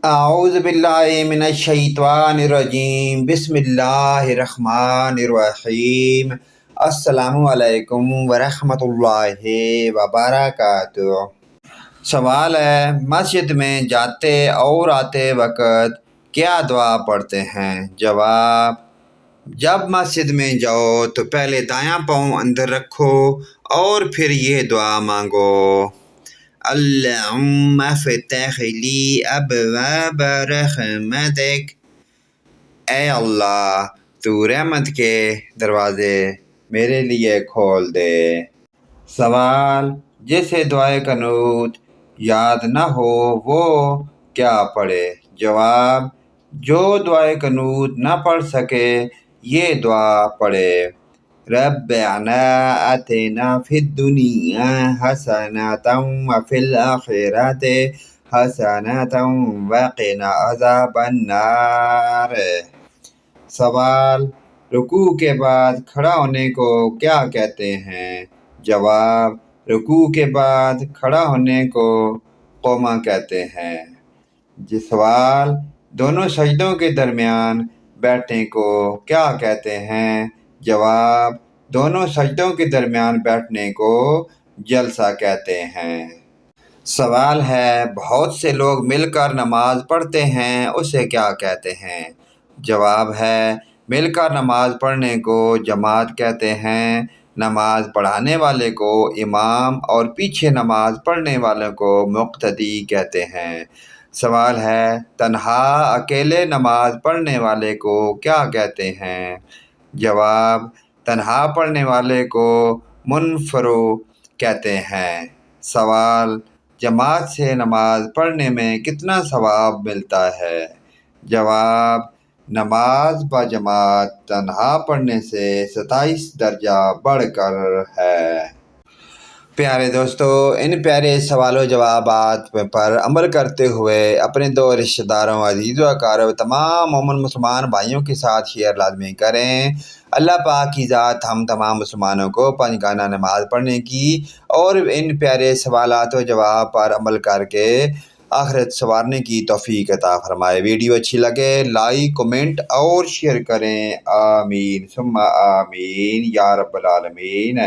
اعوذ باللہ من الشیطان الرجیم، بسم اللہ الرحمن الرحیم۔ السلام علیکم ورحمۃ اللہ وبرکاتہ۔ سوال ہے، مسجد میں جاتے اور آتے وقت کیا دعا پڑھتے ہیں؟ جواب: جب مسجد میں جاؤ تو پہلے دایاں پاؤں اندر رکھو اور پھر یہ دعا مانگو: اللہم افتح لی ابواب رحمتک، اے اللہ تو رحمت کے دروازے میرے لیے کھول دے۔ سوال: جسے دعائے قنوت یاد نہ ہو وہ کیا پڑھے؟ جواب: جو دعائے قنوت نہ پڑھ سکے یہ دعا پڑھے: ربنا آتنا فی الدنیا حسنۃ وفی الآخرۃ حسنۃ وقنا عذاب النار۔ سوال: رکوع کے بعد کھڑا ہونے کو کیا کہتے ہیں؟ جواب: رکوع کے بعد کھڑا ہونے کو قوما کہتے ہیں۔ سوال: دونوں سجدوں کے درمیان بیٹھنے کو کیا کہتے ہیں؟ جواب: دونوں سجدوں کے درمیان بیٹھنے کو جلسہ کہتے ہیں۔ سوال ہے، بہت سے لوگ مل کر نماز پڑھتے ہیں، اسے کیا کہتے ہیں؟ جواب ہے، مل کر نماز پڑھنے کو جماعت کہتے ہیں۔ نماز پڑھانے والے کو امام اور پیچھے نماز پڑھنے والوں کو مقتدی کہتے ہیں۔ سوال ہے، تنہا اکیلے نماز پڑھنے والے کو کیا کہتے ہیں؟ جواب: تنہا پڑھنے والے کو منفرد کہتے ہیں۔ سوال: جماعت سے نماز پڑھنے میں کتنا ثواب ملتا ہے؟ جواب: نماز بجماعت تنہا پڑھنے سے 27 درجہ بڑھ کر ہے۔ پیارے دوستو، ان پیارے سوال و جوابات پر عمل کرتے ہوئے اپنے دو رشتہ داروں، عزیز و اقارب، تمام مومن مسلمان بھائیوں کے ساتھ شیئر لازمی کریں۔ اللہ پاک کی ذات ہم تمام مسلمانوں کو پنجگانہ نماز پڑھنے کی اور ان پیارے سوالات و جواب پر عمل کر کے آخرت سنوارنے کی توفیق عطا فرمائے۔ ویڈیو اچھی لگے لائک، کمنٹ اور شیئر کریں۔ آمین ثم آمین یا رب العالمین۔